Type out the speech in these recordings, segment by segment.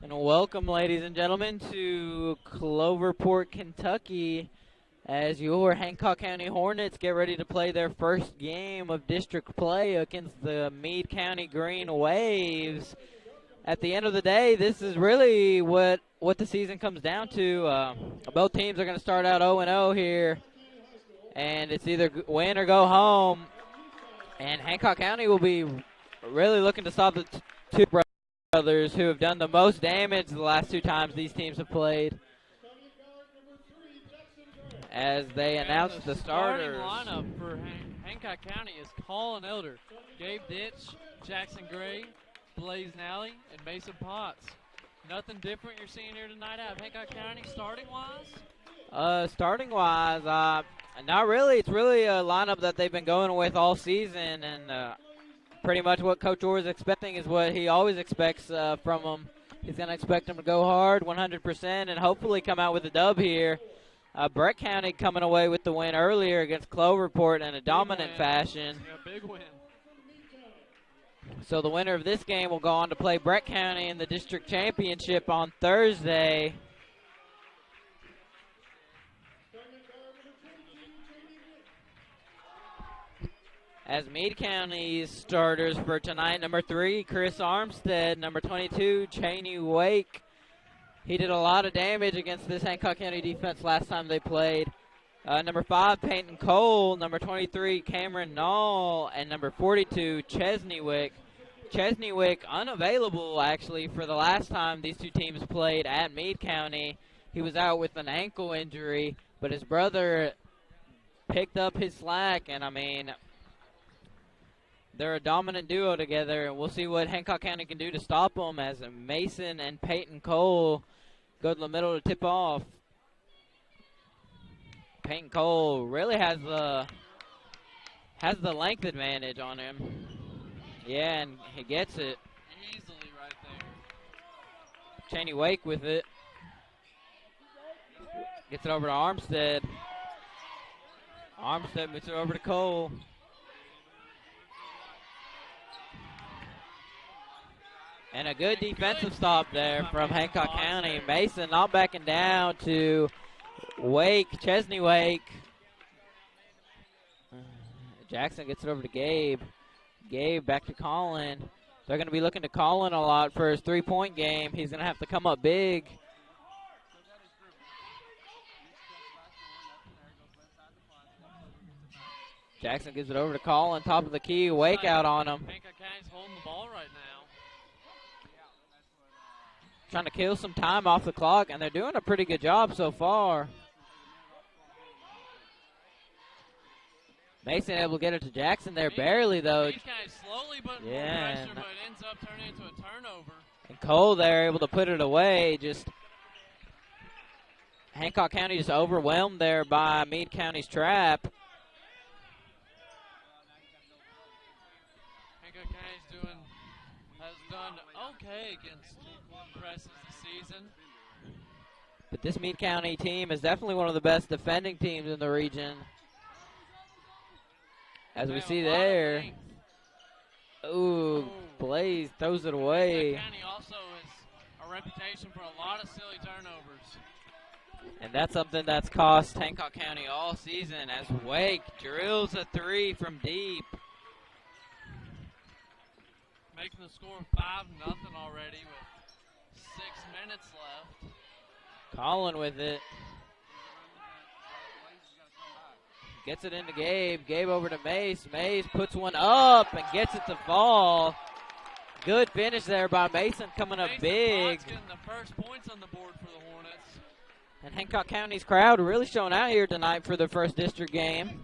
And welcome, ladies and gentlemen, to Cloverport, Kentucky, as your Hancock County Hornets get ready to play their first game of district play against the Meade County Green Waves. At the end of the day, this is really what the season comes down to. Both teams are going to start out 0-0 here, and it's either win or go home. And Hancock County will be really looking to stop the two brothers who have done the most damage the last two times these teams have played. As they announce the starters. Starting lineup for Hancock County is Colin Elder, Gabe Ditch, Jackson Gray, Blaze Nally, and Mason Potts. Nothing different you're seeing here tonight out of Hancock County starting-wise? Starting-wise, not really. It's really a lineup that they've been going with all season, and pretty much what Coach Orr is expecting is what he always expects from them. He's going to expect them to go hard 100% and hopefully come out with a dub here. Brett County coming away with the win earlier against Cloverport in a dominant fashion. Yeah, big win. So the winner of this game will go on to play Brett County in the district championship on Thursday. As Meade County's starters for tonight, number 3, Chris Armstead, number 22, Cheney Wake. He did a lot of damage against this Hancock County defense last time they played. Number 5, Peyton Cole, number 23, Cameron Knoll, and number 42, Chesneywick. Chesneywick unavailable, actually, for the last time these two teams played at Meade County. He was out with an ankle injury, but his brother picked up his slack, and, I mean, they're a dominant duo together, and we'll see what Hancock County can do to stop them as Mason and Peyton Cole go to the middle to tip off. Peyton Cole really has the length advantage on him. Yeah, and he gets it. Easily right there. Cheney Wake with it. Gets it over to Armstead. Armstead moves it over to Cole. And a good defensive stop there from Hancock County. Mason not backing down to Wake, Chesney Wake. Jackson gets it over to Gabe. Gabe back to Colin. They're going to be looking to Colin a lot for his three-point game. He's going to have to come up big. Jackson gives it over to Colin, top of the key. Wake out on him. Hancock County's holding the ball right now. Trying to kill some time off the clock, and they're doing a pretty good job so far. Mason able to get it to Jackson there, barely though. Slowly but more pressure, but it ends up turning into a turnover. And Cole there able to put it away. Just Hancock County just overwhelmed there by Meade County's trap. Hancock County's has done okay against presses this season. But this Meade County team is definitely one of the best defending teams in the region. As we see there. Ooh, Blaze throws it away. Hancock County also has a reputation for a lot of silly turnovers. And that's something that's cost Hancock County all season as Wake drills a 3 from deep. Making the score 5-0 already with 6 minutes left. Colin with it. Gets it into Gabe. Gabe over to Mace. Mace puts one up and gets it to fall. Good finish there by Mason coming up big. Getting the first points on the board for the Hornets. And Hancock County's crowd really showing out here tonight for their first district game.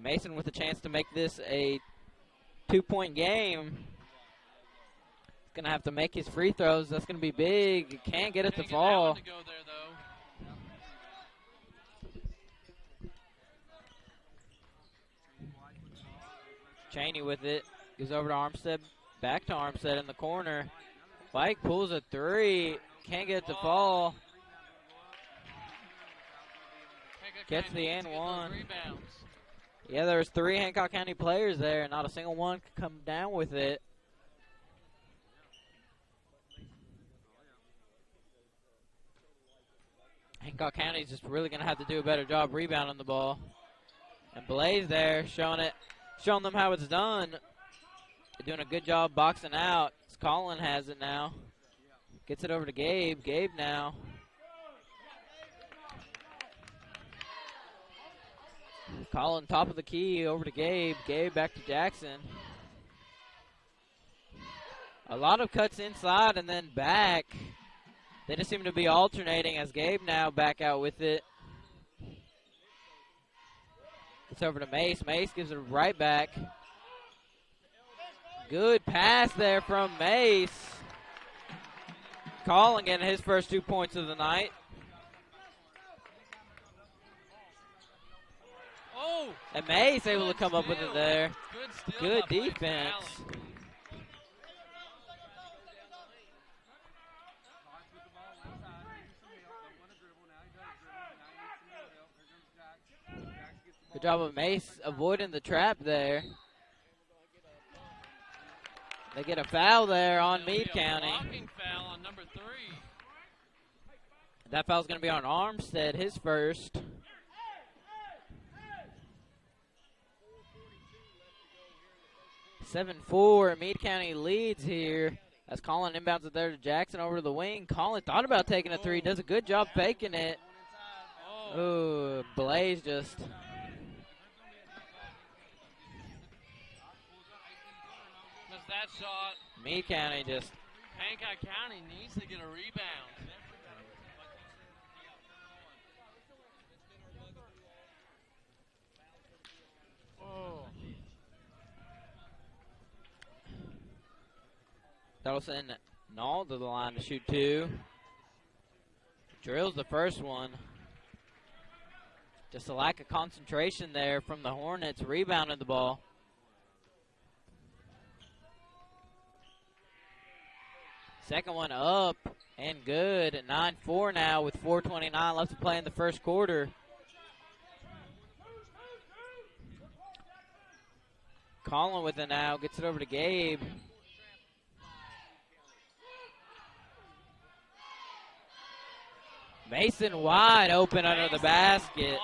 Mason with a chance to make this a 2-point game. He's going to have to make his free throws. That's going to be big. Can't get it to fall. To go there, though. Cheney with it. Goes over to Armstead. Back to Armstead in the corner. Mike pulls a 3. Can't get it to fall. Gets the and one. Yeah, there's 3 Hancock County players there, and not a single one could come down with it. Hancock County's just really going to have to do a better job rebounding the ball. And Blaze there showing them how it's done. They're doing a good job boxing out. Colin has it now. Gets it over to Gabe. Gabe now. Colin top of the key over to Gabe. Gabe back to Jackson. A lot of cuts inside and then back. They just seem to be alternating as Gabe now back out with it. It's over to Mace. Mace gives it right back. Good pass there from Mace. Colin getting his first 2 points of the night. Oh! And Mace able to come up with it there. Good defense. Good job of Mace avoiding the trap there. They get a foul there on Meade County. Blocking foul on number 3. That foul's going to be on Armstead, his first. 7-4, Meade County leads here as Colin inbounds it there to Jackson over to the wing. Colin thought about taking a three, does a good job faking it. Oh, Blaze just... That shot. Meade County just... Hancock County needs to get a rebound. Oh. That'll send Nall to the line to shoot 2. Drills the first one. Just a lack of concentration there from the Hornets rebounding the ball. Second one up and good at 9-4 now with 4:29 left to play in the first quarter. Colin with it now, gets it over to Gabe. Mason wide open under the basket.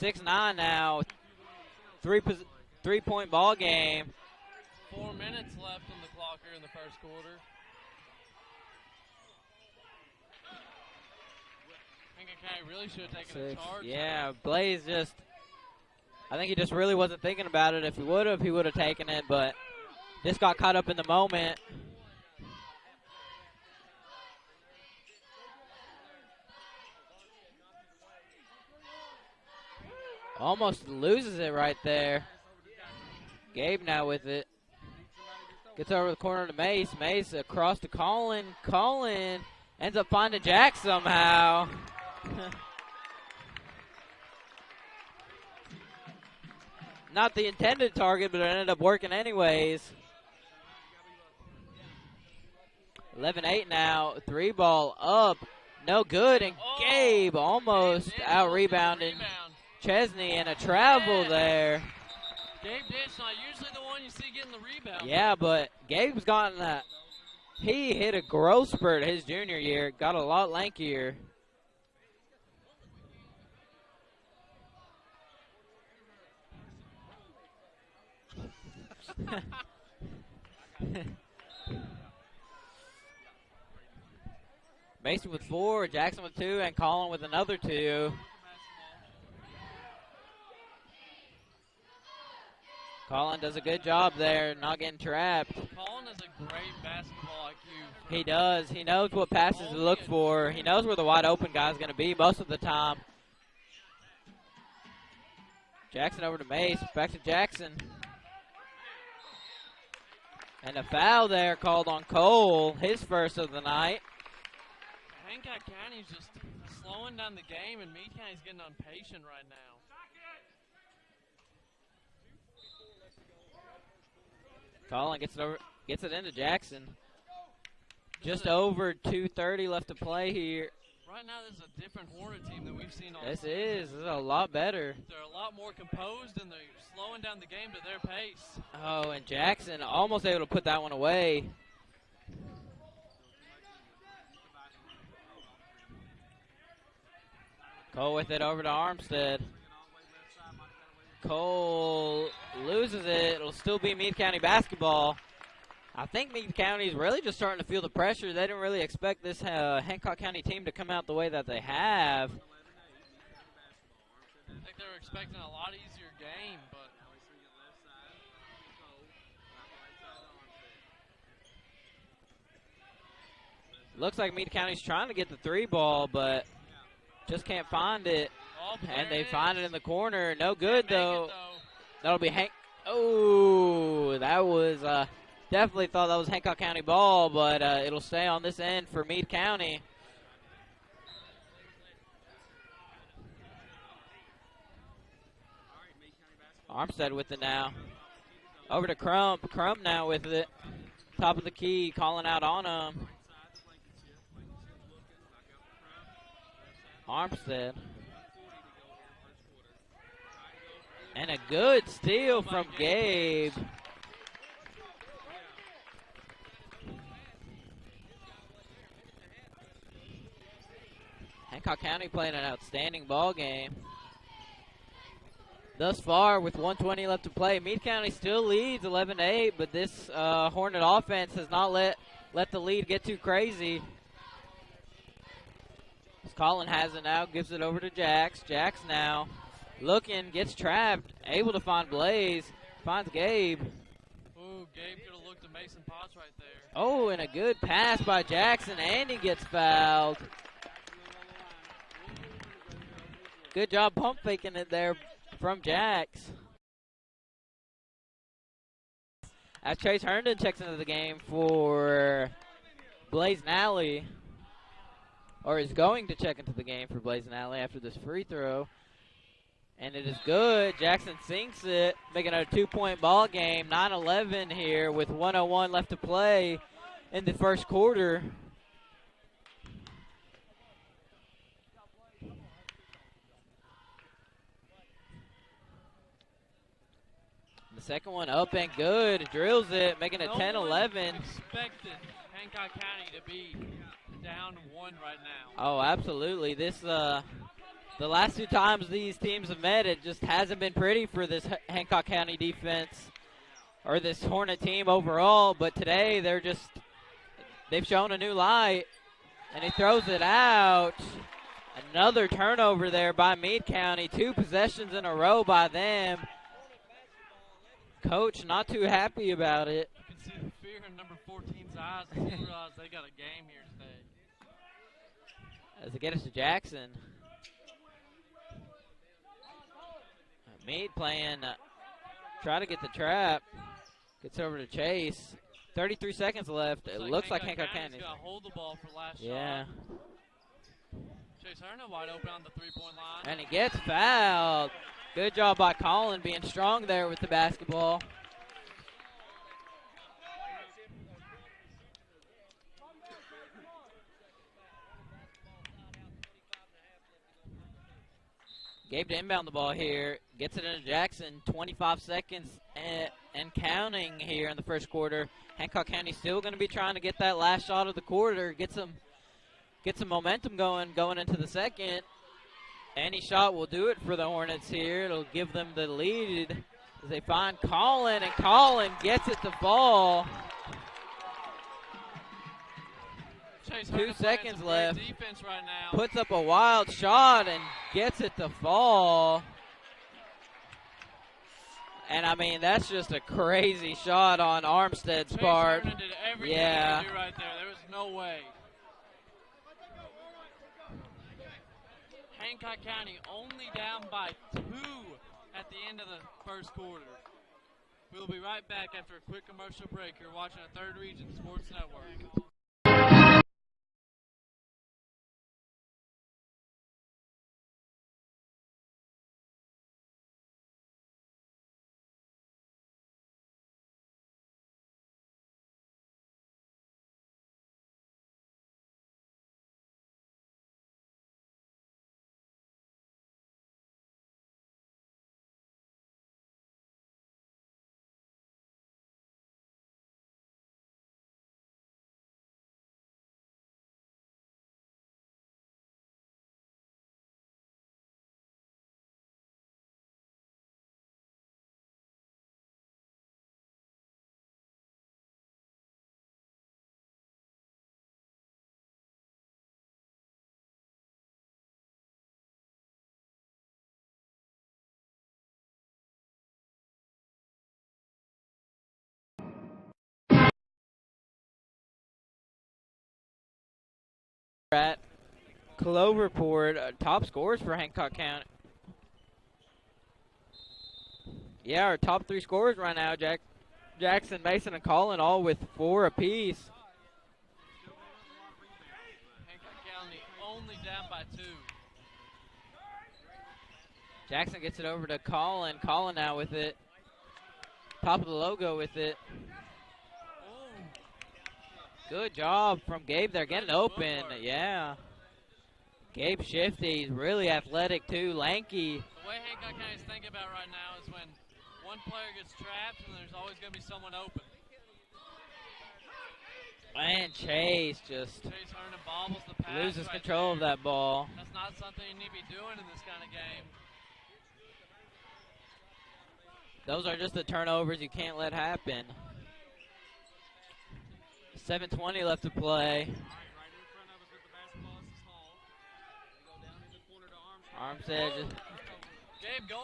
6-9 now. Three-point ball game. 4 minutes left on the clock here in the first quarter. Hancock County really should have taken a charge. Yeah, Blaze just, I think he just really wasn't thinking about it. If he would have taken it, but just got caught up in the moment. Almost loses it right there. Gabe now with it. Gets over the corner to Mace. Mace across to Colin. Colin ends up finding Jack somehow. Not the intended target, but it ended up working anyways. 11-8 now. 3-ball up. No good. And Gabe almost out-rebounding Chesney, and a travel there. Gabe Ditch, not usually the one you see getting the rebound. Yeah, but Gabe's gotten that. He hit a growth spurt his junior year. Got a lot lankier. Mason with 4, Jackson with 2, and Colin with another 2. Colin does a good job there, not getting trapped. Colin has a great basketball IQ. He does. He knows what passes to look for. He knows where the wide open guy's going to be most of the time. Jackson over to Mace. Back to Jackson. And a foul there called on Cole, his first of the night. Hancock County's just slowing down the game, and Meade County's getting impatient right now. Colin gets it into Jackson. Just over 2:30 left to play here. Right now, this is a different Hornet team than we've seen all This season. is a lot better. They're a lot more composed, and they're slowing down the game to their pace. Oh, and Jackson almost able to put that one away. Cole with it over to Armstead. Cole loses it. It'll still be Meade County basketball. I think Meade County is really just starting to feel the pressure. They didn't really expect this Hancock County team to come out the way that they have. I think they were expecting a lot easier game, but looks like Meade County's trying to get the three ball, but just can't find it. And they find it in the corner. No good, though. That'll be Hank. Oh, that was definitely thought that was Hancock County ball, but it'll stay on this end for Meade County. Armstead with it now. Over to Crump. Crump now with it. Top of the key, calling out on him. Armstead. And a good steal from Gabe. Hancock County playing an outstanding ball game. Thus far, with 1:20 left to play, Meade County still leads 11-8, but this Hornet offense has not let the lead get too crazy. Colin has it now, gives it over to Jax. Jax now looking, gets trapped, able to find Blaze, finds Gabe. Ooh, Gabe could have looked at Mason Potts right there. Oh, and a good pass by Jackson, and he gets fouled. Good job pump faking it there from Jax. As Chase Herndon checks into the game for Blaze Nally, or is going to check into the game for Blaze Nally after this free throw. And it is good. Jackson sinks it, making it a 2-point ball game. 9-11 here with 1:01 left to play in the first quarter. The second one up and good. Drills it, making it 10-11. Expected Hancock County to be down 1 right now. Oh, absolutely. This the last 2 times these teams have met, it just hasn't been pretty for this Hancock County defense or this Hornet team overall. But today they've shown a new light, and he throws it out. Another turnover there by Meade County. 2 possessions in a row by them. Coach not too happy about it. You can see the fear in number 14's eyes as they realize they got a game here today. As they get us to Jackson. Meade playing, try to get the trap. Gets over to Chase. 33 seconds left. It looks like Hancock County's got to hold the ball for last shot. Chase Herndon wide open on the 3-point line. And he gets fouled. Good job by Colin being strong there with the basketball. Gabe to inbound the ball here. Gets it into Jackson. 25 seconds and counting here in the first quarter. Hancock County still going to be trying to get that last shot of the quarter. Get some momentum going into the second. Any shot will do it for the Hornets here. It'll give them the lead as they find Colin, and Colin gets it to fall. 2 seconds left. Defense right now. Puts up a wild shot and gets it to fall. And I mean, that's just a crazy shot on Armstead's part. Chase Herndon did everything he could do right there. There was no way. Hancock County only down by 2 at the end of the first quarter. We'll be right back after a quick commercial break. You're watching a Third Region Sports Network. at Cloverport, top scorers for Hancock County. Yeah, our top 3 scorers right now, Jackson, Mason, and Colin, all with 4 apiece. Hancock County only down by 2. Jackson gets it over to Colin. Colin now with it. Top of the logo with it. Good job from Gabe there, getting open. Yeah. Gabe shifty. He's really athletic too, lanky. The way Hancock County is thinking about right now is when one player gets trapped and there's always going to be someone open. And Chase just Hernan bobbles the pass loses right control of there. that ball. That's not something you need to be doing in this kind of game. Those are just the turnovers you can't let happen. 7:20 left to play. Armstead just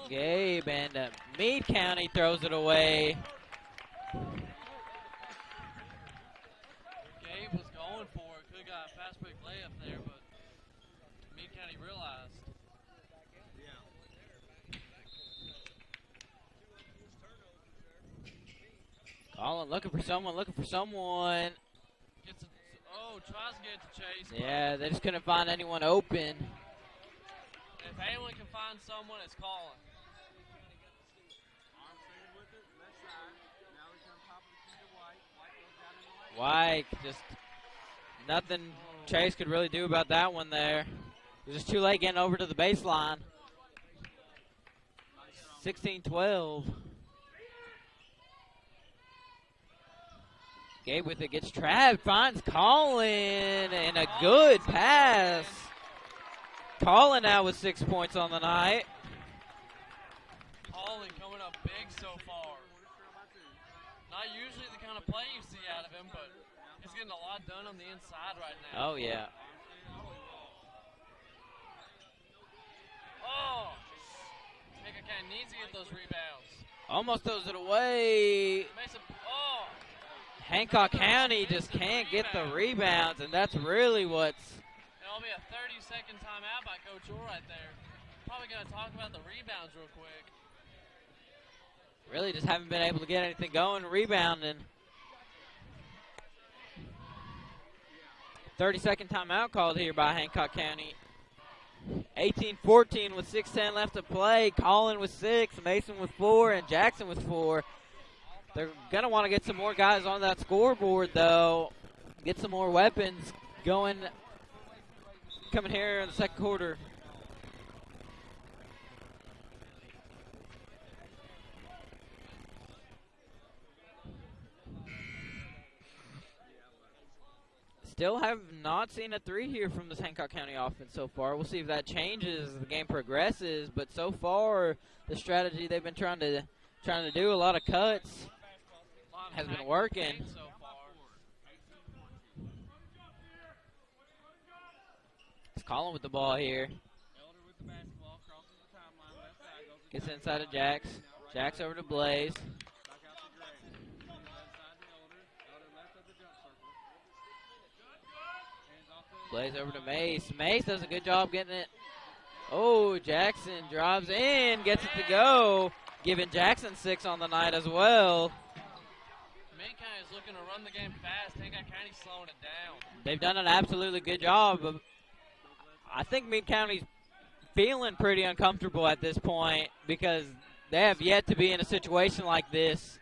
Gabe and Meade County throws it away. Gabe was going for it. Could have got a fast break layup there, but Meade County realized. Colin looking for someone. Tries to get to Chase. Yeah, they just couldn't find anyone open. If anyone can find someone, it's Colin. White, just nothing Chase could really do about that one there. It was just too late getting over to the baseline. 16-12. Gabe with it, gets trapped, finds Colin, and a good pass. Colin now with 6 points on the night. Colin coming up big so far. Not usually the kind of play you see out of him, but he's getting a lot done on the inside right now. Oh, yeah. Oh! Hancock County needs to get those rebounds. Almost throws it away. Hancock County just can't get the rebounds, and that's really what's... It'll be a 30-second timeout by Coach Orr right there. Probably going to talk about the rebounds real quick. Really just haven't been able to get anything going rebounding. 30-second timeout called here by Hancock County. 18-14 with 6:10 left to play. Colin with 6, Mason with 4, and Jackson with 4. They're going to want to get some more guys on that scoreboard, though. Get some more weapons going, coming here in the second quarter. Still have not seen a 3 here from this Hancock County offense so far. We'll see if that changes as the game progresses, but so far the strategy they've been trying to do, a lot of cuts, has been working. It's Colin with the ball here. Gets inside of Jax. Jax over to Blaze. Blaze over to Mace. Mace does a good job getting it. Oh, Jackson drives in, gets it to go. Giving Jackson 6 on the night as well. Meade County is looking to run the game fast. Hancock County's slowing it down. They've done an absolutely good job. I think Meade County's feeling pretty uncomfortable at this point because they have yet to be in a situation like this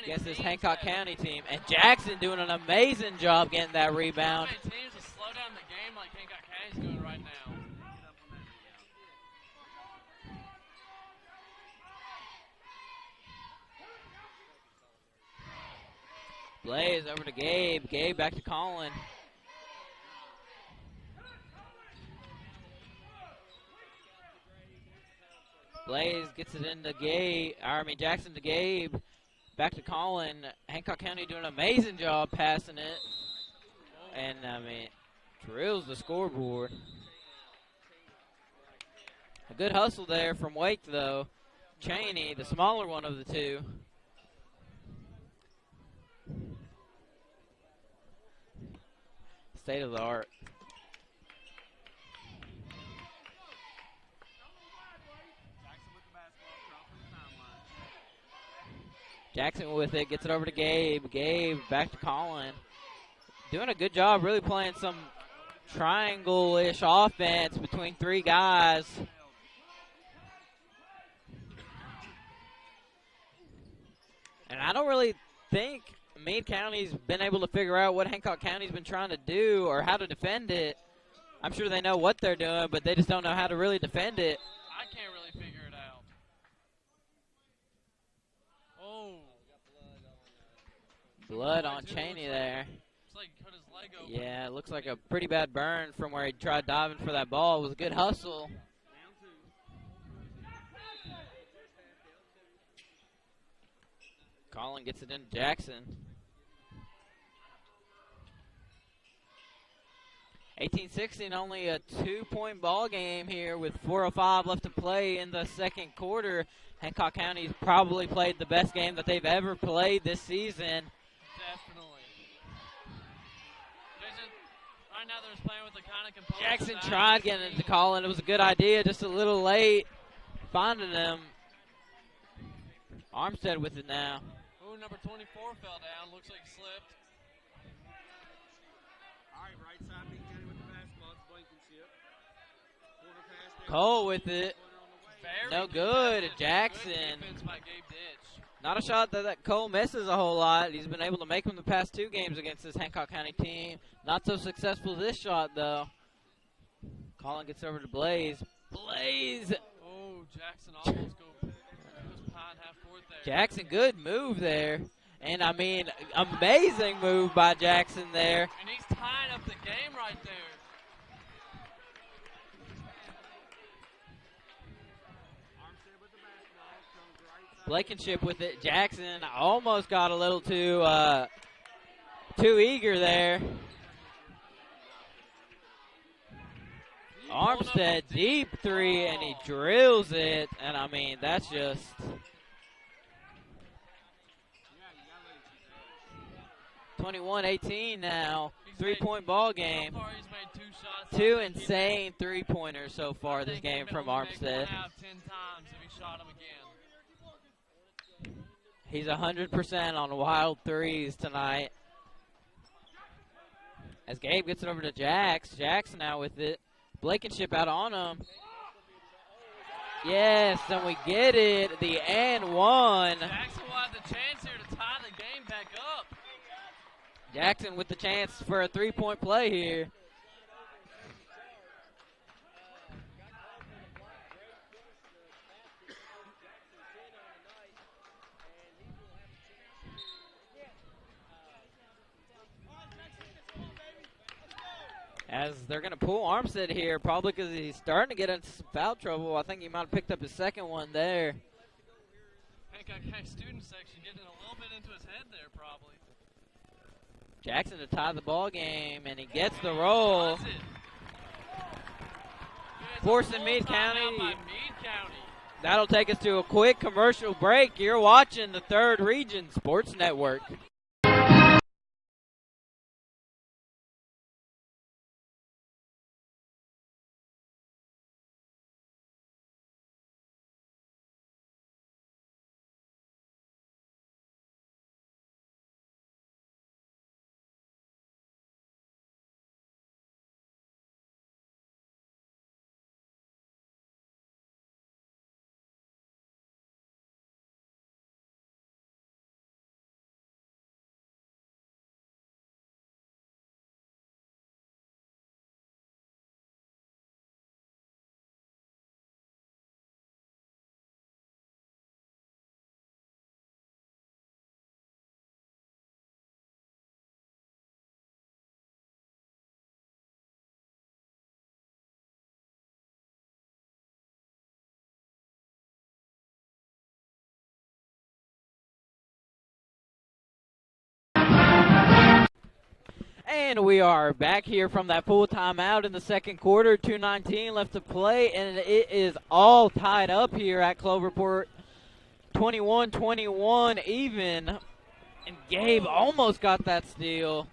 against this Hancock County team. And Jackson doing an amazing job getting that rebound. Not many teams to slow down the game like Hancock County's doing right now. Blaze over to Gabe. Gabe back to Colin. Blaze gets it into Jackson to Gabe. Back to Colin. Hancock County doing an amazing job passing it. And, drills the scoreboard. A good hustle there from Wake, though. Cheney, the smaller one of the two. State of the art. Jackson with it, gets it over to Gabe. Gabe back to Colin. Doing a good job really playing some triangle-ish offense between three guys. And I don't really think Meade County's been able to figure out what Hancock County's been trying to do or how to defend it. I'm sure they know what they're doing, but they just don't know how to really defend it. I can't really figure it out. Oh. Blood on Cheney there. Looks like he cut his leg open. Yeah, it looks like a pretty bad burn from where he tried diving for that ball. It was a good hustle. Colin gets it into Jackson. 18-16, only a 2-point ball game here with 4:05 left to play in the second quarter. Hancock County's probably played the best game that they've ever played this season. Definitely. Right now they're just playing with the kind of composure. Jackson tried getting into Colin. It was a good idea, just a little late finding him. Armstead with it now. Oh, number 24 fell down. Looks like he slipped. All right, right side, Meade County with the basketball. It's Blankenship. Corner pass there. Cole with it. Very No good. defense. Jackson. Good defense by Gabe Ditch. Not a shot that Cole misses a whole lot. He's been able to make them the past two games against this Hancock County team. Not so successful this shot, though. Colin gets over to Blaze. Blaze! Oh, Jackson almost goes pine half court there. Jackson, good move there. And, I mean, amazing move by Jackson there. And he's tying up the game right there. Blankenship with it. Jackson almost got a little too eager there. Armstead, deep three, and he drills it. And, I mean, that's just... 21-18 now. 3-point ball game. So far he's made 2 shots. Two insane three-pointers so far this game from Armstead. 1 out of 10 times if he shot him again. He's 100% on wild threes tonight. As Gabe gets it over to Jax. Jax now with it. Blankenship out on him. Yes, and we get it. The and one. Jackson will have the chance here to tie the game back up. Jackson with the chance for a three-point play here. As they're going to pull Armstead here, probably because he's starting to get into some foul trouble. I think he might have picked up his second one there. Hancock High student section getting a little bit into his head there, probably. Jackson to tie the ball game, and he gets the roll. Forcing Meade County. That'll take us to a quick commercial break. You're watching the Third Region Sports Network. And we are back here from that full timeout in the second quarter. 2:19 left to play, and it is all tied up here at Cloverport. 21-21 even. And Gabe almost got that steal.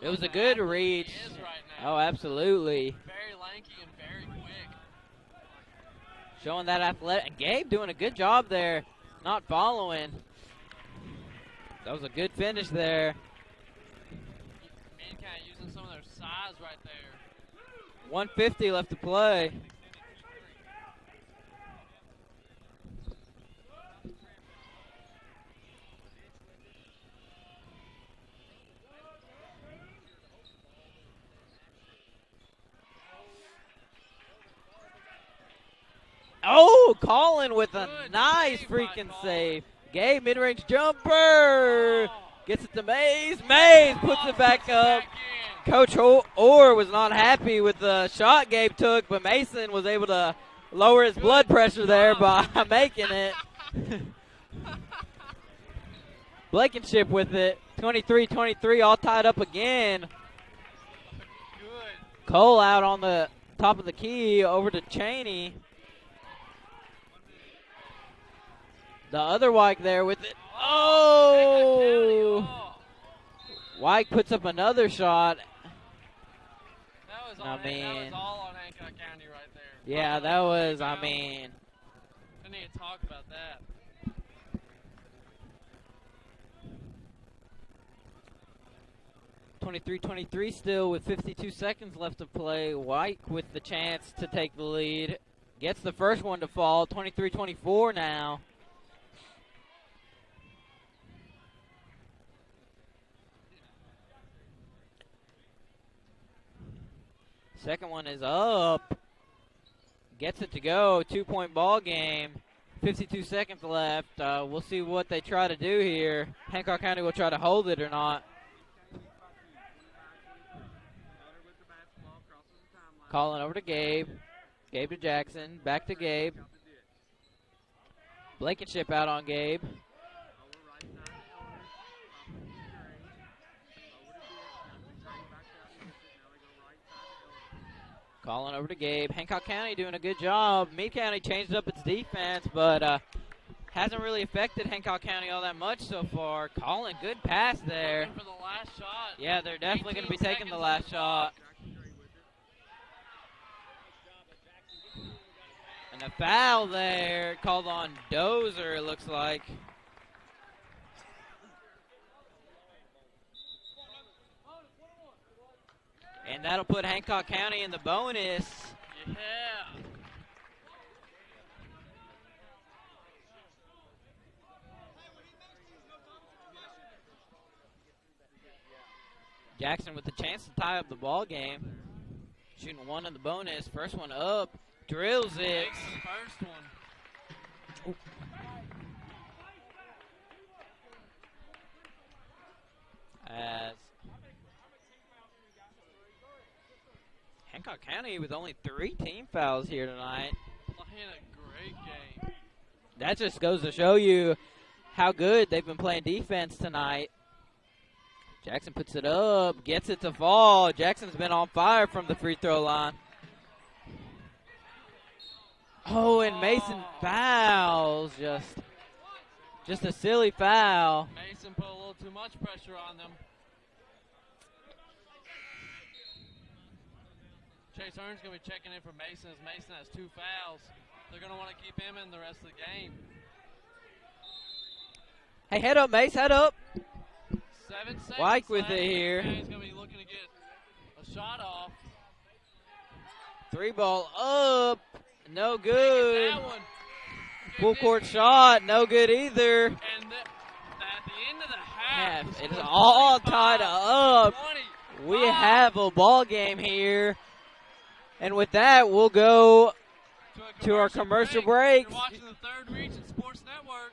It was a good reach. Oh, absolutely. Very lanky and very quick. Showing that athletic. And Gabe doing a good job there. not following. That was a good finish there. Meade kind of using some of their size right there. 150 left to play. Oh, Colin with a Good nice save by freaking Colin. save. Gabe, mid-range jumper. Gets it to Mays. Mays puts it back up. in. Coach Orr was not happy with the shot Gabe took, but Mason was able to lower his blood pressure there by making it. Blankenship with it. 23-23, all tied up again. Good. Cole out on the top of the key over to Cheney. The other White there with it. Oh! White puts up another shot. That was, I that mean- was all on Hancock County right there. Yeah, that was, I mean, Didn't even talk about that. (23-23) still with 52 seconds left to play. White with the chance to take the lead. Gets the first one to fall. 23-24 now. Second one is up. Gets it to go. 2-point ball game. 52 seconds left. We'll see what they try to do here. Hancock County will try to hold it or not. Calling over to Gabe. Gabe to Jackson. Back to Gabe. Blankenship out on Gabe. Calling over to Gabe. Hancock County doing a good job. Meade County changed up its defense, but hasn't really affected Hancock County all that much so far. Colin, good pass there. Looking for the last shot. Yeah, they're definitely going to be 18 taking the seconds last on the clock. shot. And a foul there called on Dozer, it looks like. And that'll put Hancock County in the bonus. Yeah. Jackson with the chance to tie up the ball game. Shooting one in the bonus. First one up. Drills it. Takes the first one. As Hancock County with only 3 team fouls here tonight. Playing a great game. That just goes to show you how good they've been playing defense tonight. Jackson puts it up, gets it to fall. Jackson's been on fire from the free throw line. Oh, and Mason fouls. Just a silly foul. Mason put a little too much pressure on them. Chase Hearn's going to be checking in for Mason as Mason has 2 fouls. They're going to want to keep him in the rest of the game. Hey, head up, Mace, head up. 7 seconds White with left. it here. He's going to be looking to get a shot off. 3 ball up. No good. That one. Full court shot. No good either. And at the end of the half, the It is score's all 25, tied up. 20. We have a ball game here. And with that, we'll go to our commercial break. You're watching the Third Region Sports Network.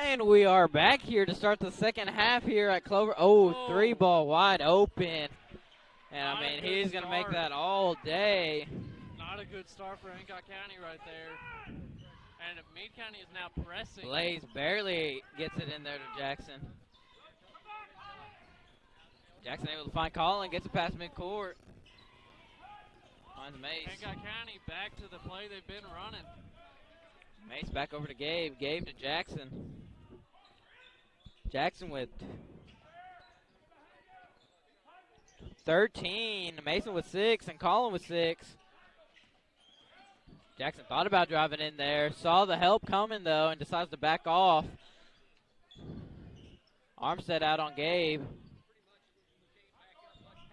And we are back here to start the second half here at Clover. Oh, three ball wide open. And I mean, he's going to make that all day. Not a good start for Hancock County right there. And Meade County is now pressing. Blaze barely gets it in there to Jackson. Jackson able to find Colin, gets it past midcourt. Finds Mace. Hancock County back to the play they've been running. Mace back over to Gabe. Gabe to Jackson. Jackson with 13. Mason with 6 and Colin with 6. Jackson thought about driving in there. Saw the help coming, though, and decides to back off. Armstead out on Gabe.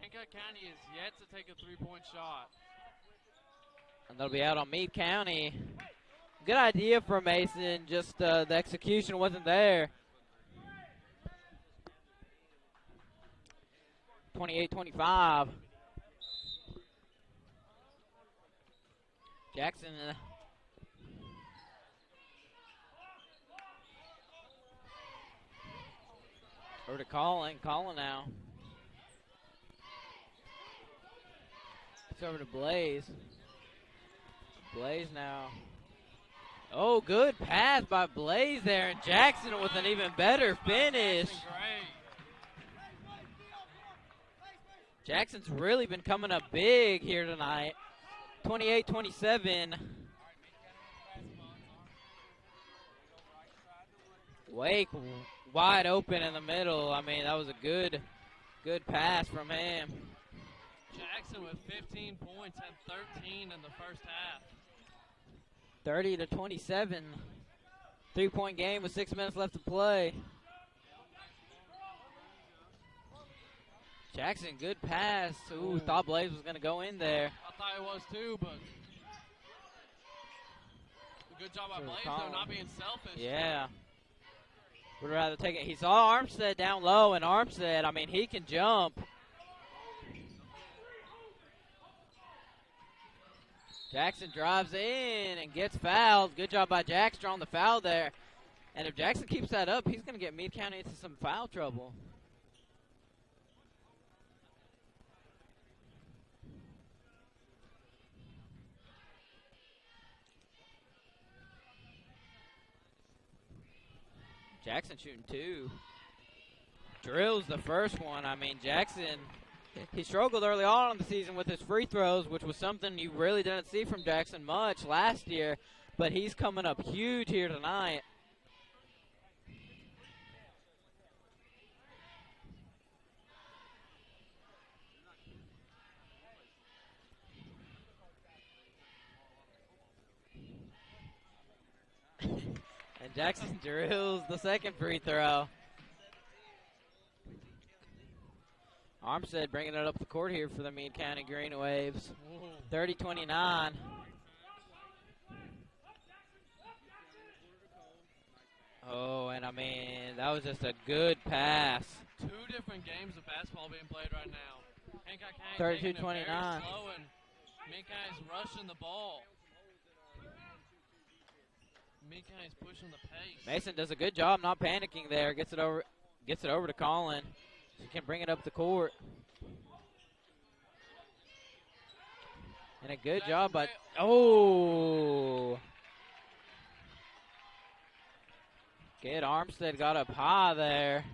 Hancock County is yet to take a three-point shot. And they'll be out on Meade County. Good idea for Mason, just the execution wasn't there. 28-25. Jackson over to Colin. Colin now. It's over to Blaze. Blaze now. Oh, good pass by Blaze there, and Jackson with an even better finish. Jackson's really been coming up big here tonight. 28-27. Wake wide open in the middle. I mean, that was a good pass from him. Jackson with 15 points and 13 in the first half. 30-27. 3-point game with 6 minutes left to play. Jackson, good pass. Ooh, thought Blaze was going to go in there. I thought it was too, but good job by Blaze, though, not being selfish. Yeah. Would rather take it. He saw Armstead down low, and Armstead, I mean, he can jump. Jackson drives in and gets fouled. Good job by Jackson drawing the foul there. And if Jackson keeps that up, he's going to get Meade County into some foul trouble. Jackson shooting 2. Drills the first one. I mean, Jackson, he struggled early on in the season with his free throws, which was something you really didn't see from Jackson much last year, but he's coming up huge here tonight. And Jackson drills the second free throw. Armstead bringing it up the court here for the Meade County Green Waves. 30-29. Oh, and I mean, that was just a good pass. 2 different games of basketball being played right now. Hancock County 32-29. slow, and Meade County's rushing the ball. Meade County's pushing the pace. Mason does a good job not panicking there. Gets it over to Colin. He can bring it up the court. And a good job by, oh. Good, Armstead got up high there.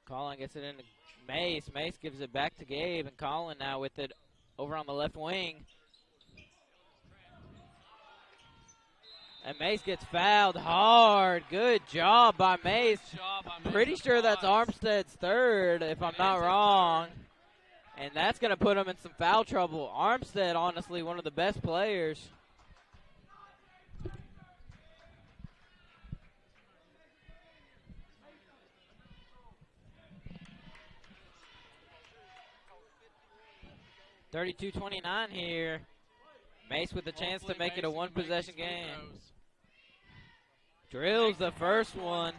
Colin gets it into Mace. Mace gives it back to Gabe, and Colin now with it over on the left wing. And Mace gets fouled hard. Good job by Mace. Pretty sure that's Armstead's third, if I'm not wrong. And that's going to put him in some foul trouble. Armstead, honestly, one of the best players. (32-29) here. Mace with a chance to make it a one-possession game. Drills the first one.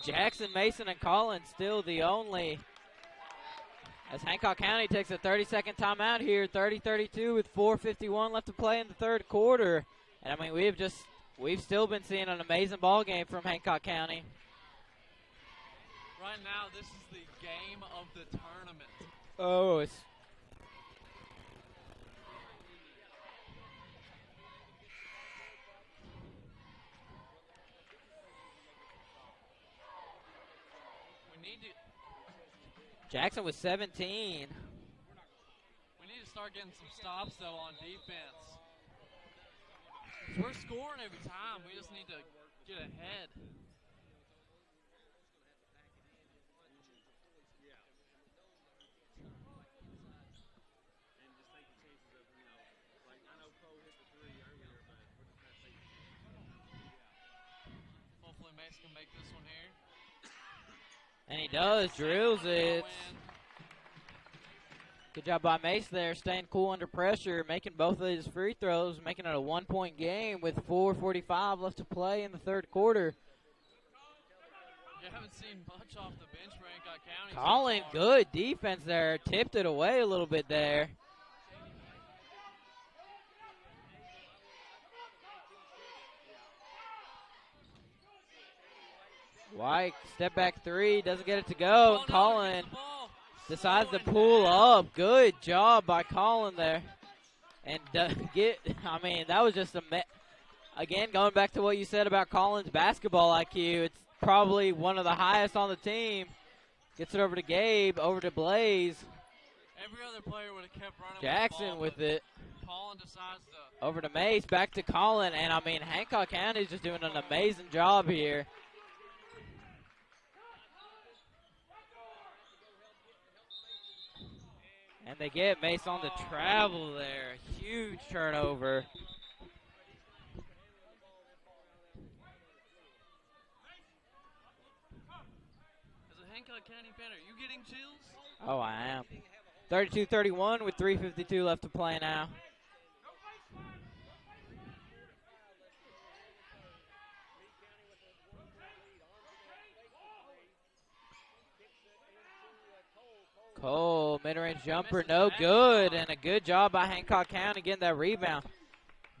Jackson, Mason, and Collins still the only As Hancock County takes a 30-second timeout here, 30-32 with 4:51 left to play in the third quarter. And I mean, we've still been seeing an amazing ball game from Hancock County. Right now, this is the game of the tournament. Oh, it's Jackson with 17. We need to start getting some stops, though, on defense. 'Cause we're scoring every time. We just need to get ahead. Hopefully Mace can make this one here. And he does, drills it. Good job by Mace there, staying cool under pressure, making both of his free throws, making it a 1-point game with 4:45 left to play in the third quarter. You haven't seen much off the bench for Hancock County. Colin, so good defense there, tipped it away a little bit there. White, step back three, doesn't get it to go. Oh, Colin no, decides to pull up. Good job by Colin there. And that was just again, going back to what you said about Colin's basketball IQ, it's probably one of the highest on the team. Gets it over to Gabe, over to Blaze. Every other player would have kept running Jackson with it. Colin decides to. Over to Mace, back to Colin. And, I mean, Hancock County's just doing an amazing job here. And they get Mace on the travel there. Huge turnover. As a Hancock County fan, are you getting chills? Oh, I am. 32-31 with 3:52 left to play now. Cole, mid-range jumper, no good, and a good job by Hancock County getting that rebound.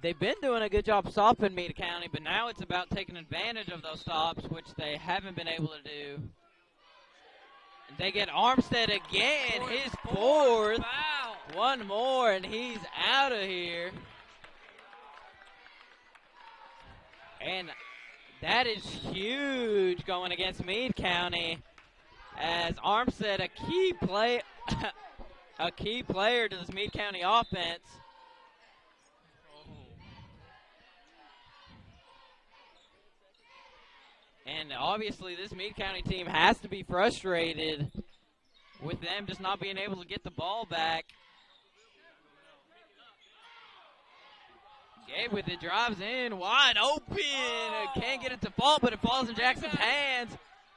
They've been doing a good job stopping Meade County, but now it's about taking advantage of those stops, which they haven't been able to do. And they get Armstead again, his fourth. Foul. One more, and he's out of here. And that is huge going against Meade County, as Armstead, a key player to this Meade County offense. And obviously this Meade County team has to be frustrated with them just not being able to get the ball back. Gabe with it, drives in, wide open. Can't get it to fall, but it falls in Jackson's hands.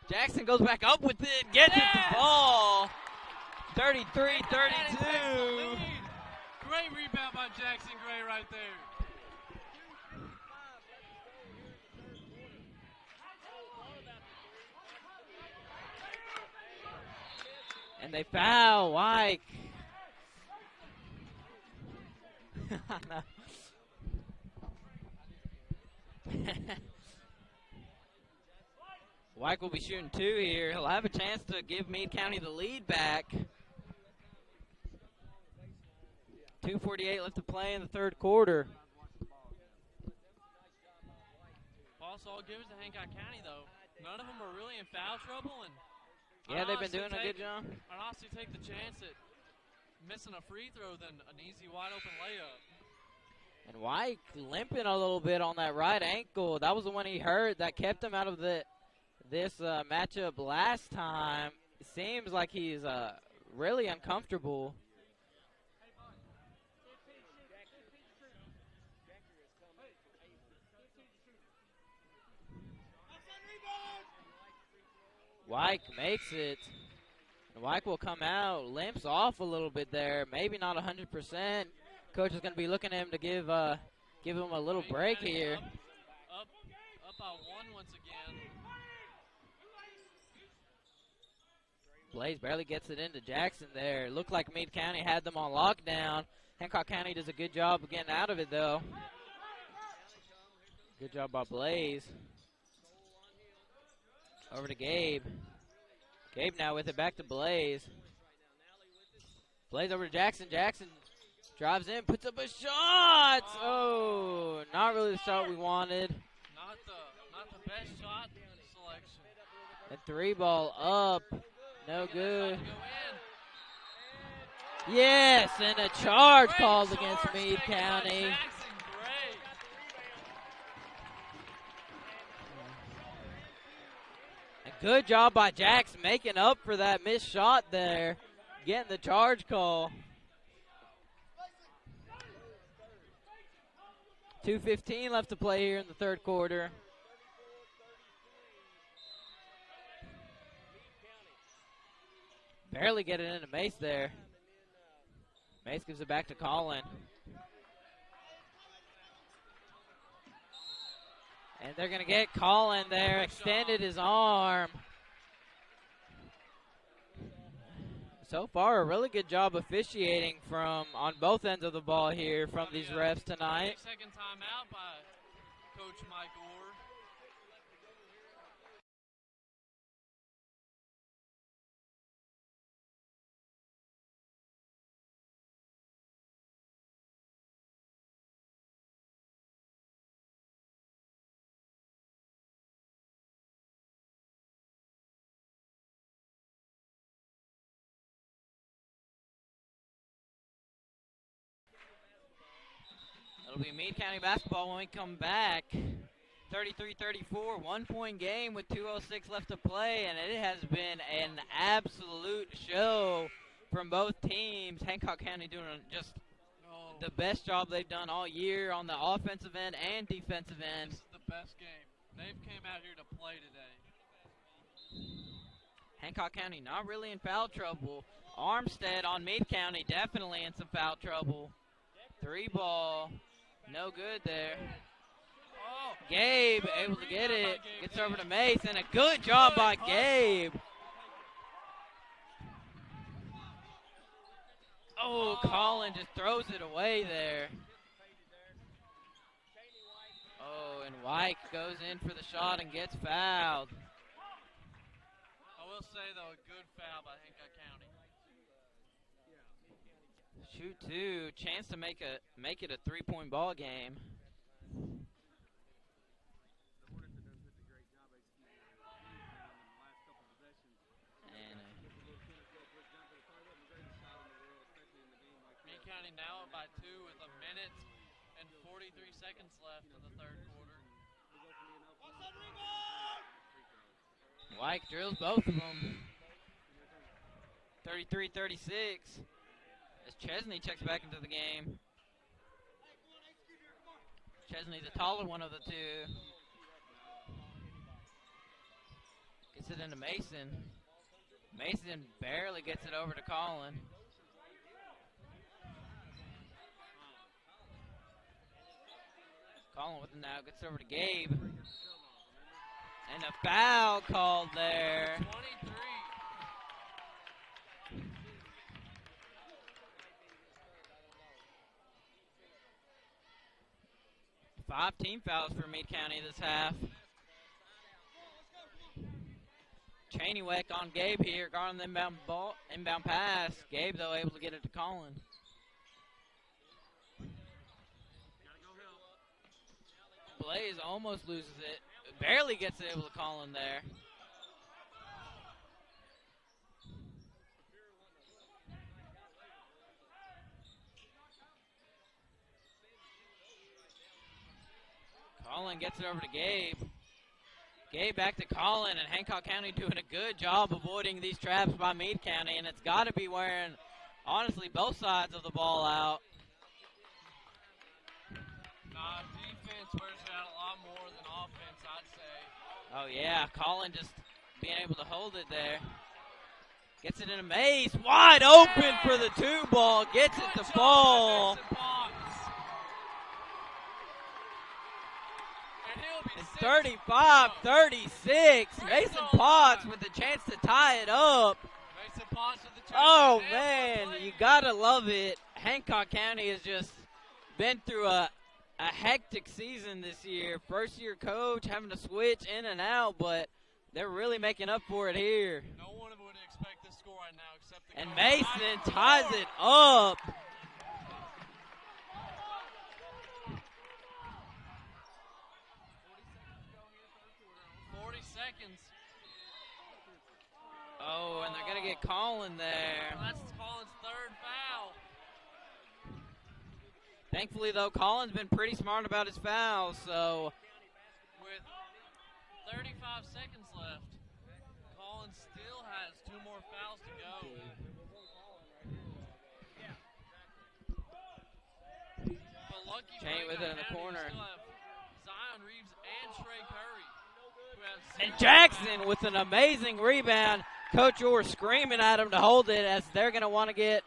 Jackson goes back up with it, gets it to fall. 33-32. Great rebound by Jackson Gray right there. And they foul White. White will be shooting two here. He'll have a chance to give Meade County the lead back. 2:48 left to play in the third quarter. Boss, all give it to Hancock County, though. None of them are really in foul trouble, and Yeah, they've been doing a good job. I'd honestly take the chance at missing a free throw than an easy wide-open layup. And White limping a little bit on that right ankle. That was the one he hurt that kept him out of this matchup last time. It seems like he's really uncomfortable. White makes it. And White will come out, limps off a little bit there. Maybe not 100%. Coach is going to be looking at him to give him a little break here. Up by one once again. Blaze barely gets it into Jackson there. Looked like Meade County had them on lockdown. Hancock County does a good job of getting out of it, though. Good job by Blaze. Over to Gabe. Gabe now with it back to Blaze. Blaze over to Jackson. Jackson drives in, puts up a shot. Oh, not really the shot we wanted. Not the best shot selection. And 3-ball up. No good. Yes, and a charge called against Meade County. A good job by Jackson making up for that missed shot there. Getting the charge call. 2:15 left to play here in the third quarter. Barely get it into Mace there. Mace gives it back to Colin. And they're going to get Colin there. Extended his arm. So far, a really good job officiating from on both ends of the ball here from these refs tonight. Second time out by Coach Mike Orr. It'll be Meade County basketball when we come back. 33-34, 1-point game with 2:06 left to play, and it has been an absolute show from both teams. Hancock County doing just the best job they've done all year on the offensive end and defensive end. This is the best game. They've came out here to play today. Hancock County not really in foul trouble. Armstead on Meade County definitely in some foul trouble. 3-ball, no good there. Gabe able to get it, gets over to Mace, and a good job by Gabe. Oh, Colin just throws it away there. Oh, and White goes in for the shot and gets fouled. I will say, though, a good foul by Hancock County. Shoot two, chance to make it a 3-point ball game. Meade County now up by 2 with 1 minute and 43 seconds left in the third quarter. White drills both of them. 33-36. As Chesney checks back into the game. Chesney's the taller one of the two. Gets it into Mason. Mason barely gets it over to Colin. Colin with it now, gets it over to Gabe. And a foul called there. 23. Five team fouls for Meade County this half. Chainywek on Gabe here, guarding the inbound pass. Gabe, though, able to get it to Colin. Blaze almost loses it. Barely gets it able to Colin there. Colin gets it over to Gabe. Gabe back to Colin, and Hancock County doing a good job avoiding these traps by Meade County, and it's got to be wearing, honestly, both sides of the ball out. Nah, defense wears it out a lot more than offense, I'd say. Oh, yeah, Colin just being able to hold it there. Gets it in a maze, wide open for the 2-ball, gets it to fall. It's 35-36. Mason Potts with a chance to tie it up. Spots with the check Oh, down. man, Play. you got to love it. Hancock County has just been through a hectic season this year. First-year coach having to switch in and out, but they're really making up for it here. No one would expect this score right now except the And coach. Mason ties it up. 40 seconds. Oh, and they're going to get Colin there. That's Colin's third foul. Thankfully, though, Colin's been pretty smart about his fouls, so With 35 seconds left, Colin still has 2 more fouls to go. But lucky Chain for with it in the Hancock County, corner. we still have Zion Reeves and Trey Curry, who have and 0 Jackson fouls. with an amazing rebound. Coach Orr screaming at him to hold it as they're going to want to get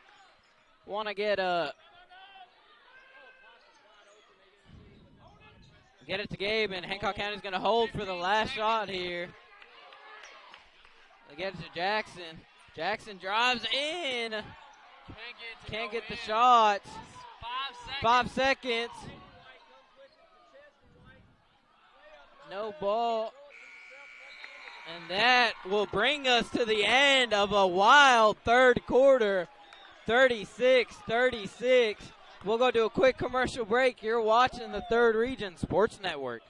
it to Gabe, and Hancock County's going to hold for the last shot here. They get it to Jackson. Jackson drives in. Can't get the shot. 5 seconds. No ball. And that will bring us to the end of a wild third quarter. 36-36. We'll go to a quick commercial break. You're watching the Third Region Sports Network.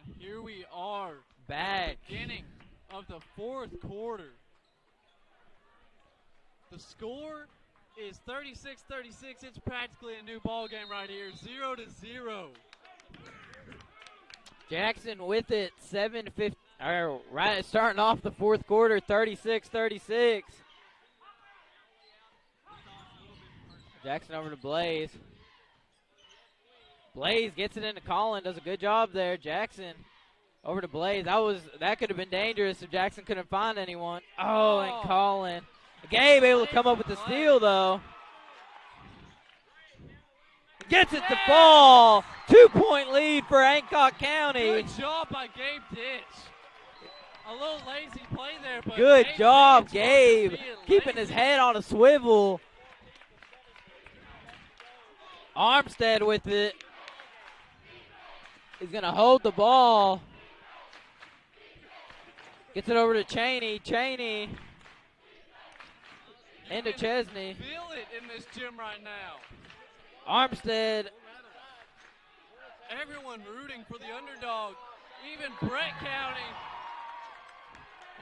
And here we are, Back. beginning of the fourth quarter. The score is 36-36. It's practically a new ball game right here, 0-0. Jackson with it, 7:50. Right, starting off the fourth quarter, 36-36. Jackson over to Blaze. Blaze gets it into Colin, does a good job there. Jackson over to Blaze. That could have been dangerous if Jackson couldn't find anyone. Oh, and Colin. Gabe able to come up with the steal though. Gets it to fall. 2-point lead for Hancock County. Good job by Gabe Ditch. A little lazy play there, but Good Gabe job, Ditch Gabe. wasn't being Keeping his lazy. head on a swivel. Armstead with it. He's going to hold the ball. Gets it over to Cheney. Cheney into You can Chesney. Feel it in this gym right now. Armstead. Everyone rooting for the underdog, even Brett County.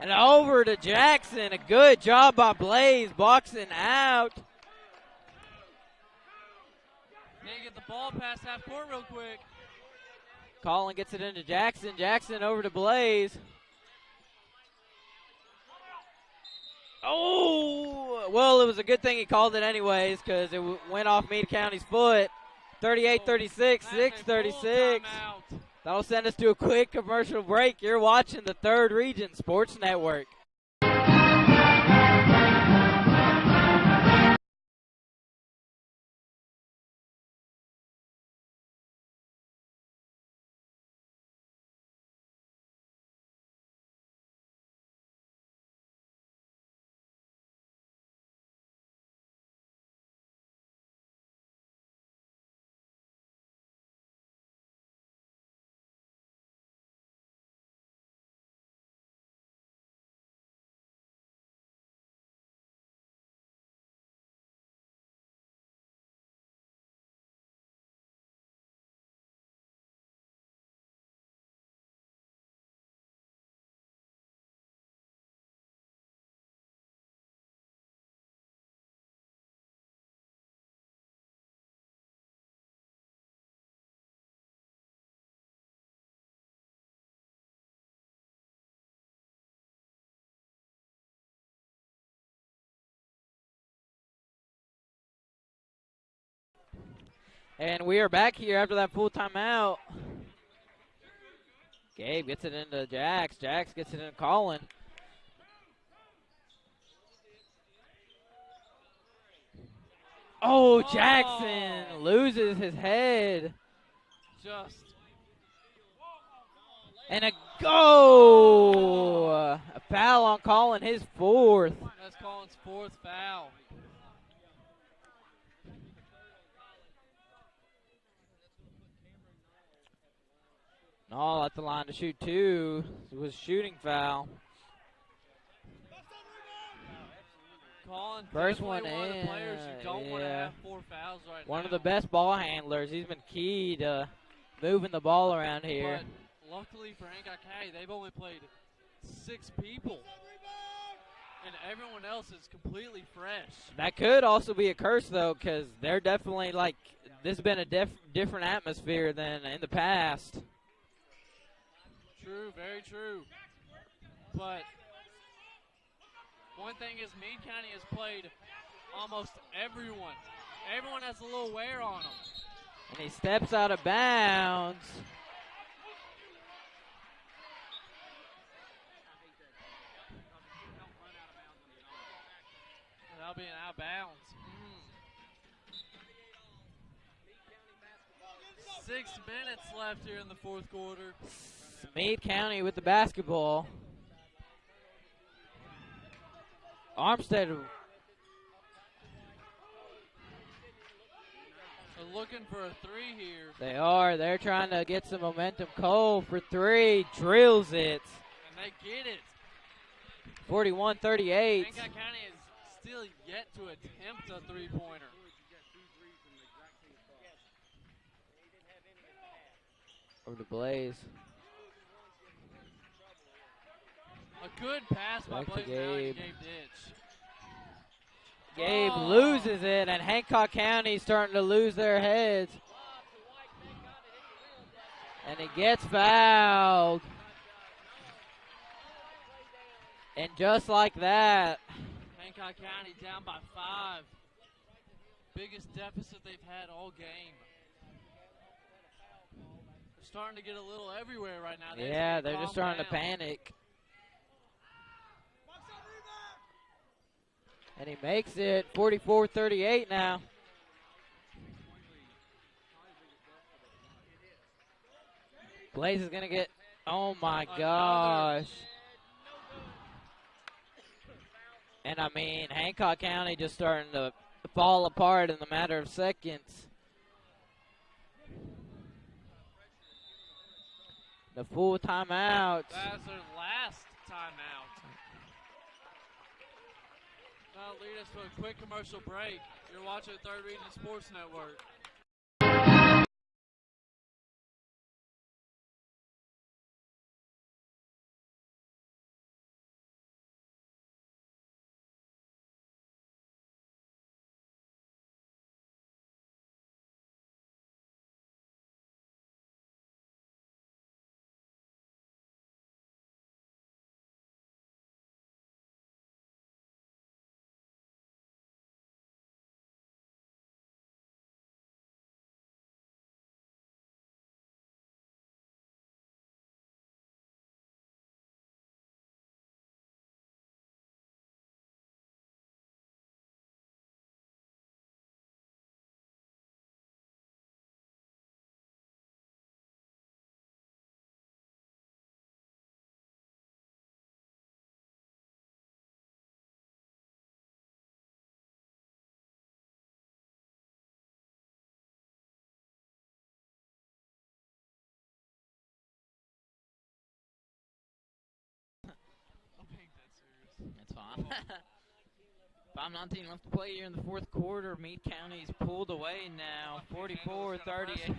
And over to Jackson. A good job by Blaze. Boxing out. Need to get the ball past half court real quick. Colin gets it into Jackson. Jackson over to Blaze. Oh, well, it was a good thing he called it anyways because it went off Meade County's foot. 38-36, That's a full 6-36. timeout. That'll send us to a quick commercial break. You're watching the Third Region Sports Network. And we are back here after that full timeout. Gabe gets it into Jax. Jax gets it into Colin. Oh, Jackson loses his head. Just. And a go! A foul on Colin, his fourth. That's Colin's fourth foul. All at the line to shoot two. It was shooting foul. Colin, First one one of the in, players you don't want to have 4 fouls right now. One of the best ball handlers. He's been key to moving the ball around here. But luckily for Hancock County, they've only played 6 people. And everyone else is completely fresh. That could also be a curse, though, because they're definitely like, this has been a different atmosphere than in the past. True, very true. But one thing is Meade County has played almost everyone. Everyone has a little wear on them. And he steps out of bounds. That'll be an out of bounds. 6 minutes left here in the fourth quarter. Meade County with the basketball. Armstead looking for a 3 here. They are. They're trying to get some momentum. Cole for 3. Drills it. And they get it. 41-38. Hancock County is still yet to attempt a three-pointer. Over to Blaze. A good pass by Back to Blaze now to Gabe. Gabe Ditch. Gabe loses it, and Hancock County starting to lose their heads. And he gets fouled. And just like that, Hancock County down by 5. Biggest deficit they've had all game. They're starting to get a little everywhere right now. they're just starting to panic. And he makes it 44-38 now. Blaze is going to get, oh my gosh. And I mean, Hancock County just starting to fall apart in the matter of seconds. The full timeout. That's their last timeout. That'll lead us to a quick commercial break. You're watching Third Region Sports Network. That's fine. 5:19 left to play here in the fourth quarter. Meade County's pulled away now, 44-38.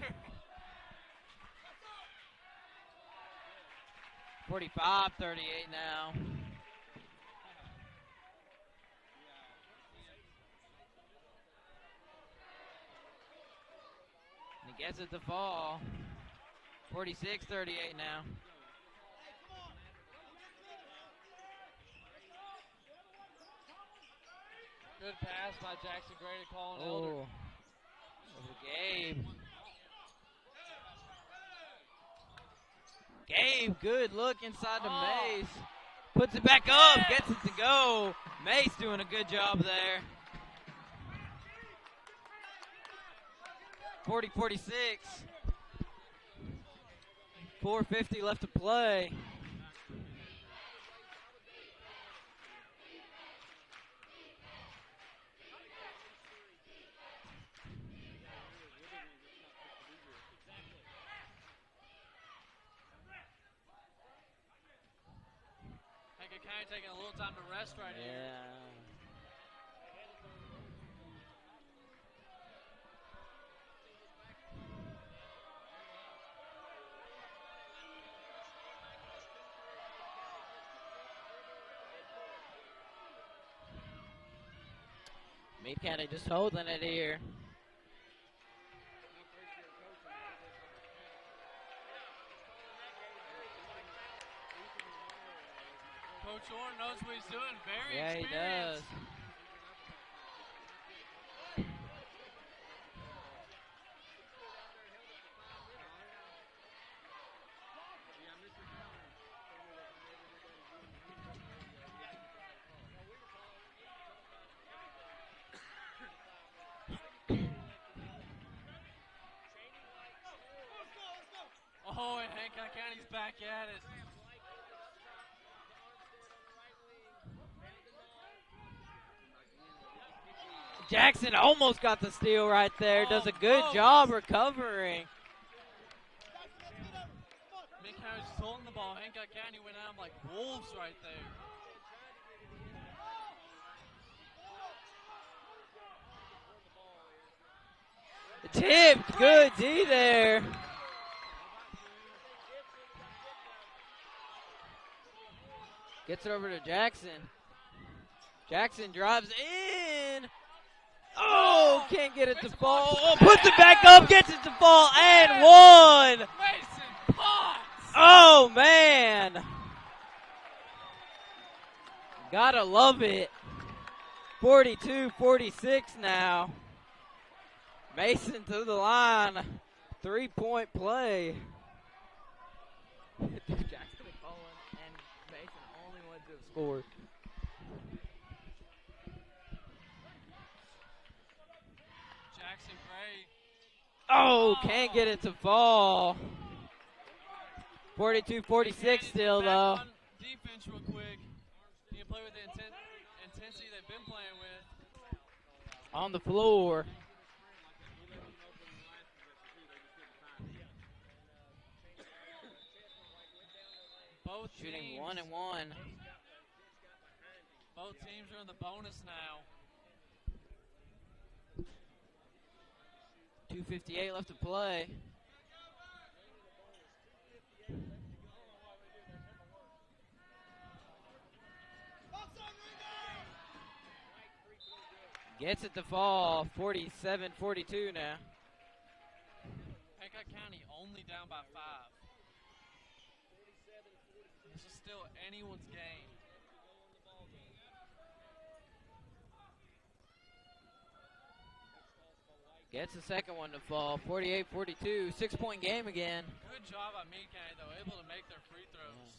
45-38 now. And he gets it to fall. 46-38 now. Good pass by Jackson Gray to Colin Elder. Over to Gabe. Gabe, good look inside the Mace. Puts it back up, gets it to go. Mace doing a good job there. 40-46. 4:50 left to play. Hancock County taking a little time to rest right here. Meade County just holding it here. Coach Orr knows what he's doing. Very Yeah, he does. experienced. Oh, and Hancock County's back at it. Jackson almost got the steal right there. Does a good job recovering. Meade County was just holding the ball. Hancock County went at him like wolves right there. Tipped, good D there. Gets it over to Jackson. Jackson drives in. Oh, can't get it to fall. Oh, puts it back up, gets it to fall, and one. Mason Potts. Oh, man. Gotta love it. 42-46 now. Mason to the line. 3-point play. Jackson and Colin and Mason only ones who have scored. Jackson Gray. Oh, can't get it to fall. 42-46 still, though. On defense real quick. You can play with the intensity they've been playing with. On the floor. Both Shooting teams, 1 and 1. Both teams are in the bonus now. 2:58 left to play. Gets it to fall. 47-42 now. Hancock County only down by 5. This is still anyone's game. Gets the second one to fall. 48-42. 6-point game again. Good job by Meade County, though, able to make their free throws.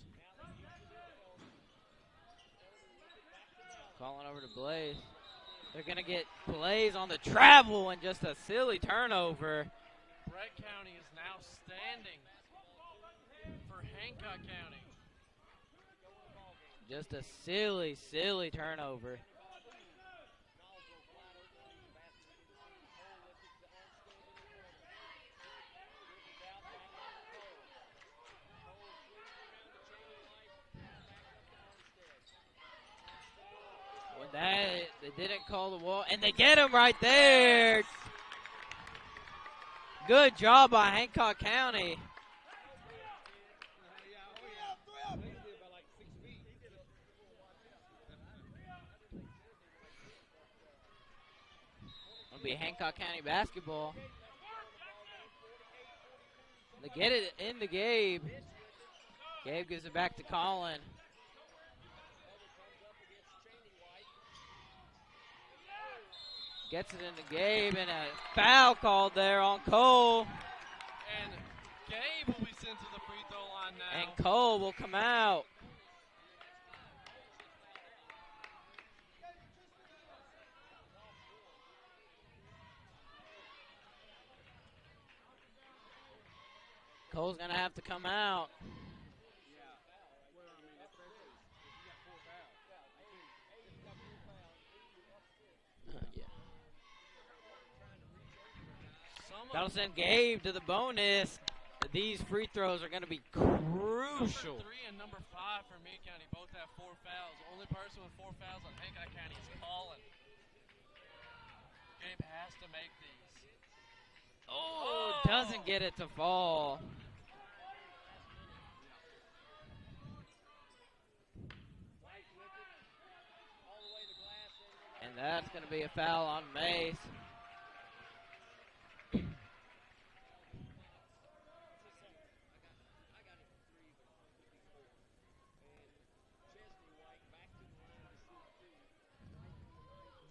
Calling over to Blaze. They're going to get Blaze on the travel and just a silly turnover. Brett County is now standing for Hancock County. Just a silly, silly turnover. With that, they didn't call the wall, and they get him right there. Good job by Hancock County. It'll be Hancock County basketball. They get it into Gabe. Gabe gives it back to Colin. Gets it into Gabe, and a foul called there on Cole. And Gabe will be sent to the free throw line now. And Cole will come out. Cole's going to have to come out. That'll send Gabe to the bonus. These free throws are going to be crucial. Number 3 and number 5 for Meade County both have 4 fouls. The only person with 4 fouls on Hancock County is Colin. Gabe has to make these. Oh, doesn't get it to fall. And that's going to be a foul on Mace.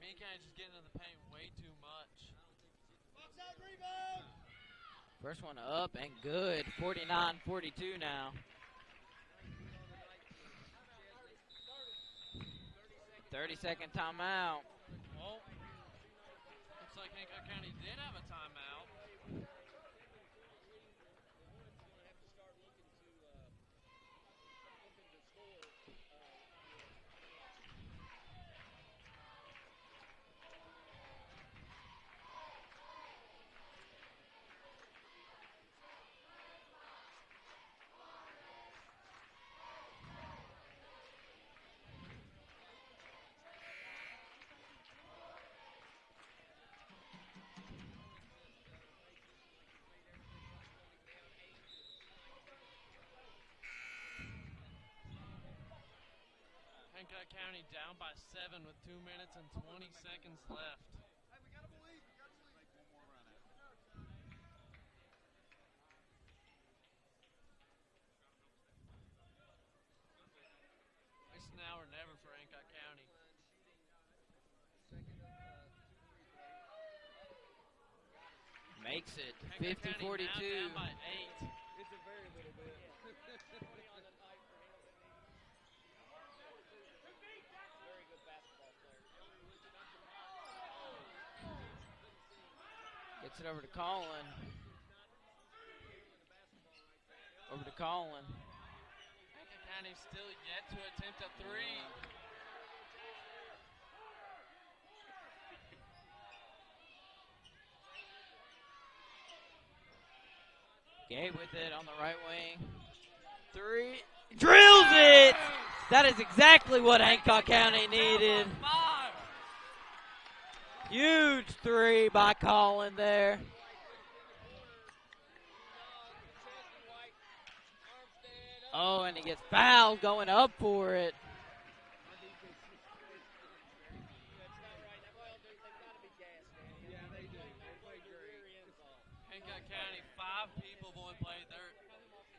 Meade County just getting in the paint way too much. First one up and good. 49-42 now. 30-second timeout. Well, looks like Hancock County did have a timeout. Hancock County down by 7 with 2 minutes and 20 seconds left. It's now or never for Hancock County. Makes it Hancock County 50-42. now down by 8. It's a very little bit. Gets it over to Colin. Over to Colin. Hancock County still yet to attempt a 3. Gabe with it on the right wing. 3. Drills it! That is exactly what Hancock County needed. 5. Huge 3 by Colin there. Oh, and he gets fouled going up for it. Hancock County, 5 people going to play.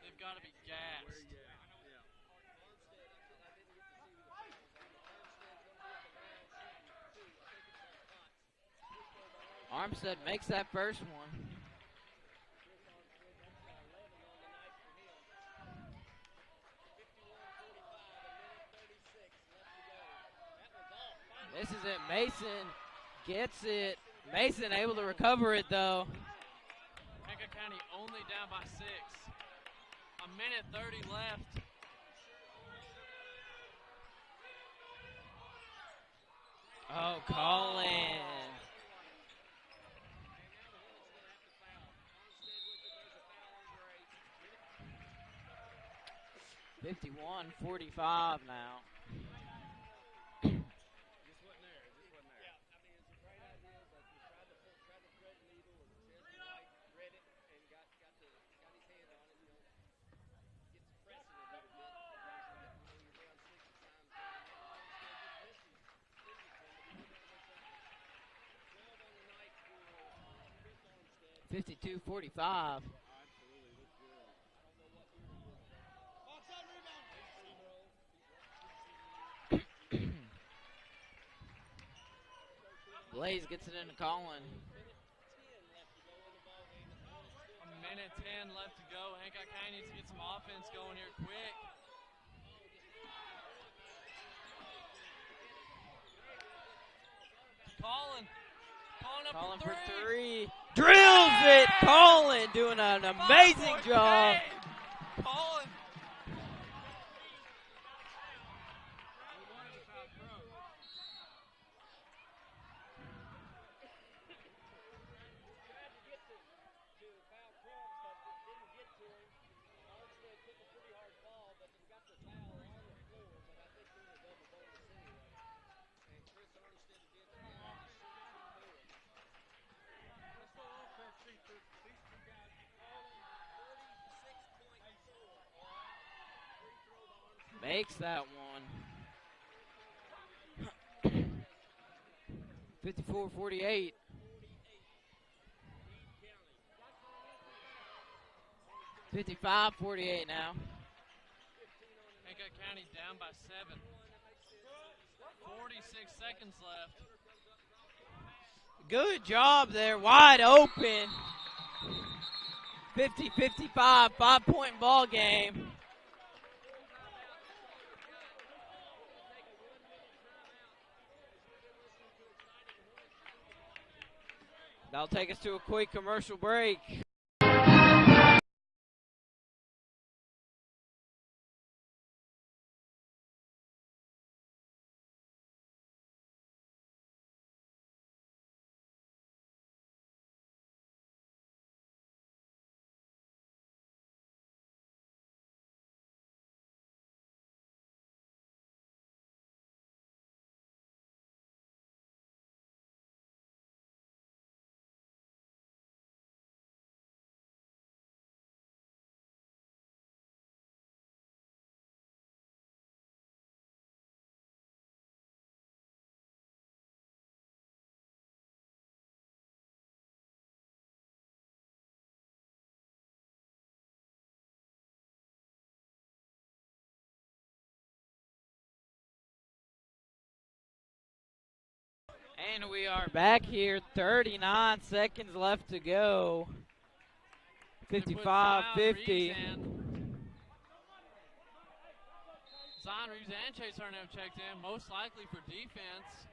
They've got to be gassed. Armstead makes that first one. This is it. Mason gets it. Mason able to recover it, though. Hancock County only down by 6. A minute 30 left. Oh, Colin. $51-45 now. $52-45. Blaze gets it into Colin. A minute 10 left to go. Hancock County needs to get some offense going here quick. Colin up Colin for for three. three. Drills it. Colin doing an amazing job. Colin. Makes that one. 54-48. $55-48 now. Hancock County down by 7. 46 seconds left. Good job there, wide open. 50-55, 5-point ball game. That'll take us to a quick commercial break. And we are back here, 39 seconds left to go. 55-50. Zion Reeves and Chase Hurn have checked in, most likely for defense.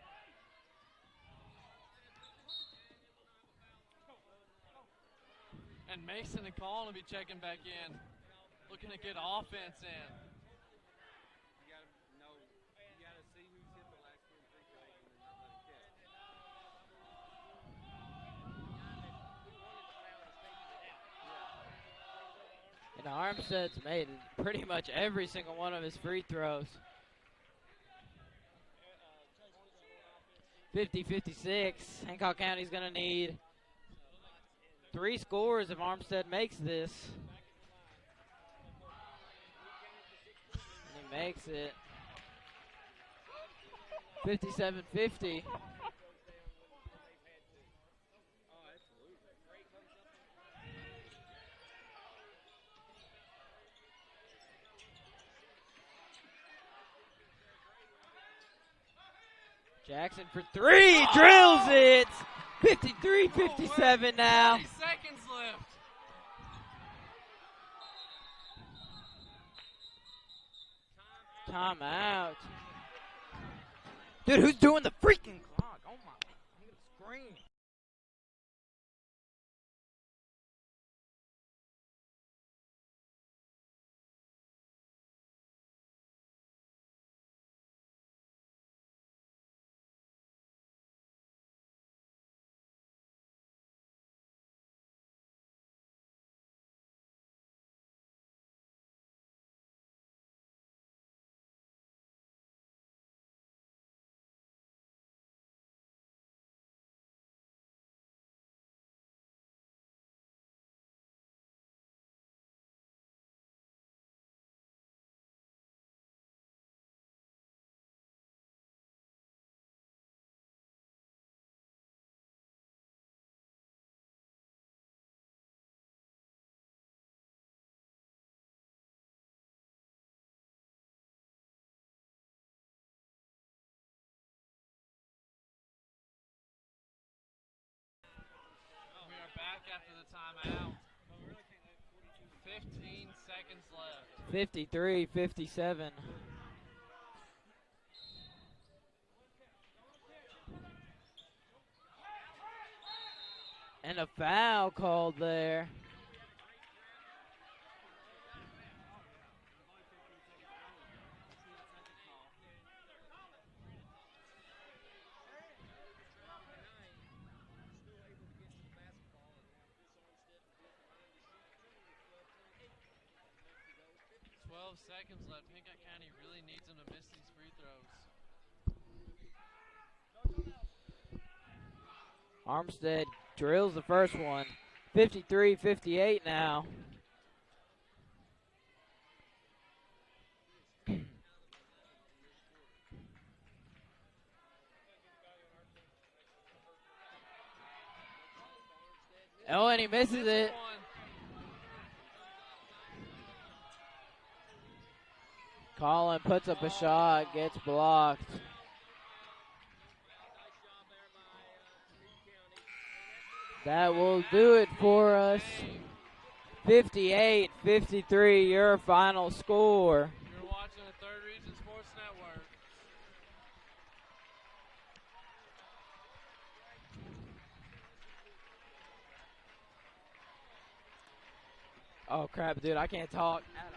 And Mason and Colin will be checking back in, looking to get offense in. And Armstead's made pretty much every single one of his free throws. 50-56. Hancock County's going to need 3 scores if Armstead makes this. And he makes it. 57-50. Jackson for 3, drills it. 53-57 now. 30 seconds left. Timeout. Dude, who's doing the freaking clock? Oh my, I'm gonna scream. after the timeout. 15 seconds left. 53-57. And a foul called there. Seconds left. Hancock County really needs them to miss these free throws. Armstead drills the first one. 53-58 now. Oh, and he misses it. Colin puts up a shot, gets blocked. That will do it for us. 58-53, your final score. You're watching the Third Region Sports Network. Oh, crap, dude, I can't talk at